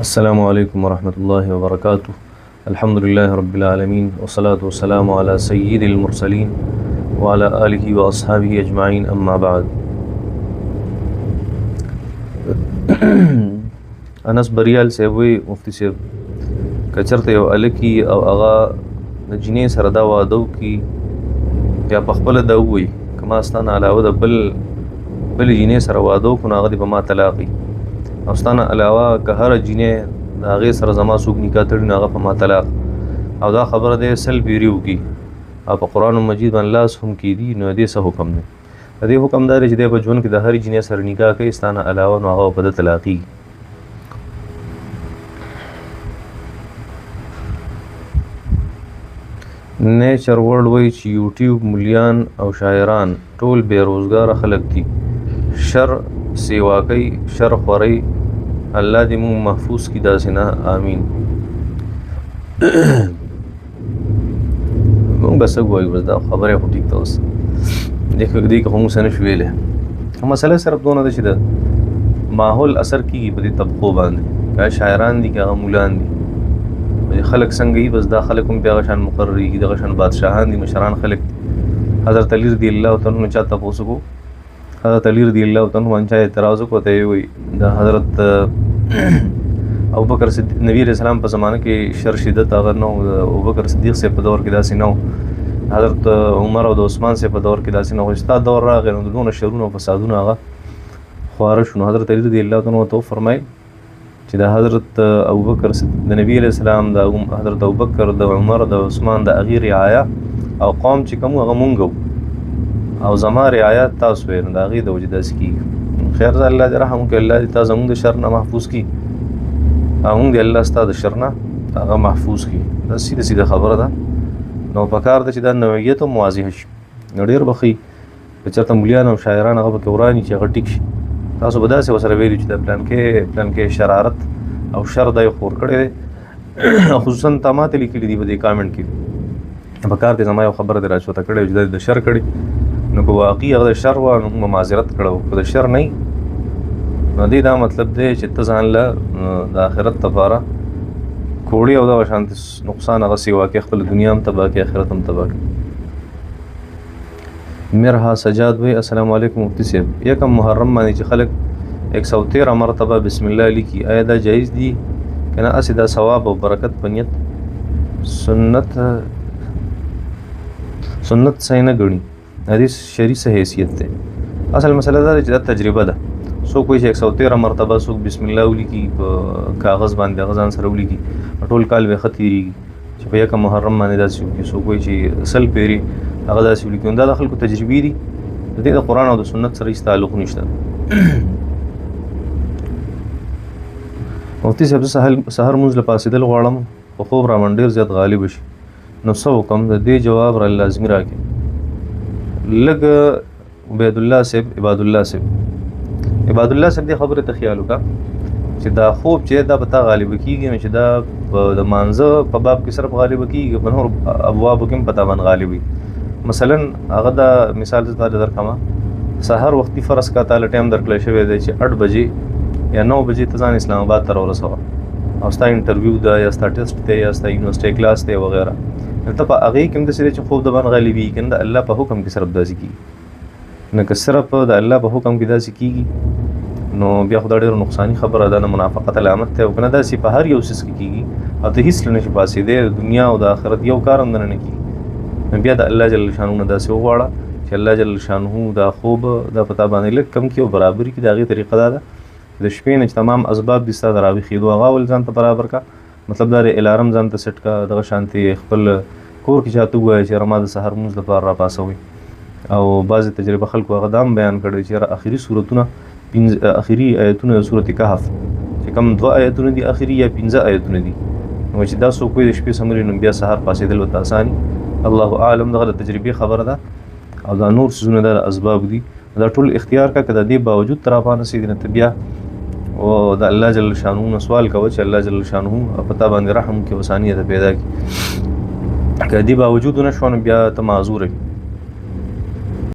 السلام عليكم ورحمة الله وبركاته. الحمد لله رب العالمين والصلاة والسلام على سيد المرسلين وعلى آله وأصحابه أجمعين أما بعد. انس بریال سے وی مفتی سے کچرته یو الکی او اغا د جنې سره دا وادو کی یا پخپل دا وی کما ستانه علاوه د بل جنې سره وادو کو ناغه د ما طلاقي او ستانه علاوه که هر جنې دا غي سره زما سوق نکاح تړي ناغه په ما طلاق او دا خبره ده سل بیریو کی او په قران مجید باندې الله هم کی دي نو دې څه حکم دی دې حکم دار چې د بجون کې د هر جنې سره نکاح کوي ستانه علاوه نو هغه په طلاقي نیچر ورلد وای چې یوټیوب مليان او شاعران ټول بیروزګار خلک دي شر سیوا کوي شر خوري الله دې مون محفوظ کی داسې نه امين. مونږ بس وایو بس دا خبره خو ټیک تاسو دې کوم څه نشو ویلې مسله صرف دونه ده چې د ماحول اثر کیږي په دې طبقو باندې کا شاعران دي کا مولان دي خلق څنګه یې بس دا خلک هم په غشان مقرري دي غشان بادشاہان دي مشران خلک حضرت علی رضی الله تعالی عنہ چاته پوسو حضرت علی رضی الله تعالی عنہ چا اعتراض کوته وي د حضرت ابوبکر صدیق نبی رسول الله په زمانه کې شر شدت هغه نو ابوبکر صدیق سے په دور کې داسې نو حضرت عمر او عثمان سے په دور کې داسې نو استا دور راغی نو دونه شرونه او فسادونه هغه خواره شنو حضرت علی رضی الله تعالی عنہ فرمای چې د حضرت ابوبکر د نبی علیہ السلام د حضرت ابوبکر د عمر د عثمان د اغیر رعایا او قوم چې کوم هغه مونږ او زما رعایت تاسو یې د اغیر د وجود اسکی خیر الله دې رحم وکړي الله دې تاسو موږ د شر نه محفوظ کړي او موږ الله ستاسو د شر نه هغه محفوظ کړي دا سیده خبره ده نو پکار ده چې دا نوعیت او مواضح شي ډېر بخي چې چرته مليان او شاعران هغه په ورانی چې هغه ټیک شي تاسو به داسې وسره ویلي چې د پلان کې شرارت او شر د خور کړي خصوصا تمات لیکلي دي په دې کامنټ کې په کار دې زما یو خبره درا شو ته کړي چې د شر کړي نو په واقعي هغه شر و نو معذرت کړو په شر نه نو دې دا مطلب دی چې ته ځان له د آخرت لپاره کوړی او دا شانت نقصان هغه سی واقع خپل دنیا هم تباہ کې آخرت هم تباہ کې. مرها سجاد وی السلام علیکم مفتی صاحب یکم محرم باندې چې خلک 113 مرتبه بسم الله لیکي آیا دا جایز دي کنه اسی دا ثواب او برکت پنیت سنت صحیح نه غني حدیث شریع سے حیثیت ته اصل مسله دا چې دا تجربه ده سو کوئی 113 مرتبه سو بسم الله ولیکي په کاغذ باندې غزان سره ولیکي ټول کال به خطيري چې په یکم محرم باندې دا سو کوئی چې سل پیری هغه داسې ولیکي دا د خلکو تجربې دي د دې د قرآن او د سنت سره هیڅ تعلق نشته. مفتی صاحب سحر مونځ له پاسېدل غواړم په خوب را من ډېر زیات غالب شي نو څه وکړم د دې جواب را لازمي راکړي لږ عبید الله صاحب عباد الله صاحب دې خبره ته خیال وکړه چې دا خوب چې دا پتا غالب کیږي چې دا د مانزه په باب کې صرف غالب کیږي په نور ابواب کې پتا باندې غالبي مثلا هغه دا مثال زړه درکما سحر وختي فرض کا تعالی ټایم درکړل شوی دی چې 8 بجې یا 9 بجې ته ځان اسلام آباد ته ورسوه او ستا انټرویو دا یا ستا ټیسټ ته یا ستا یونیورسيټي کلاس ته وغیرہ ته په هغه کې د سړي چې خوب د باندې غالبي کنده الله په حکم کې صرف داسې کی نه که صرف د الله په حکم کې داسې کیږي نو بیا خدای ډېر نقصانی خبره ده نه منافقت علامت ته او کنه داسې په هر یو سیس کې کیږي او ته هیڅ نه شي پاسې د دنیا او د آخرت یو کار هم نه کیږي بیا د الله جل شانه داسې وغواړه چې الله جل شانه دا خوب دا پتا باندې لک کم کې او برابر کې دغه طریقه ده د شپې نه تمام اسباب د ستاره راوي خېدو هغه ول ځان ته برابر کا مطلب دا الارم ځان ته سیټ کا دغه شانتي خپل کور کې چاته وای چې رمضان سحر مونږ لپاره را پاسوي او بعض تجربه خلکو غدام بیان کړي چې اخیری سورتونه اخیری آیتونه سورته کهف چې کوم 2 آیتونه دي اخیری یا 15 آیتونه دي نو چې دا سو کوئی د شپې سمري نو بیا سحر پاسېدل وته اساني الله اعلم دغه تجربه خبره ده او دا نور سونه د اسباب دي دا ټول اختیار کا کده دی باوجود ترافانه سیدنه تبیا او د الله جل شانه سوال کوي چې الله جل شانه پتا باندې رحم کې وسانیت پیدا کی کدی باوجود نشونه بیا ته معذور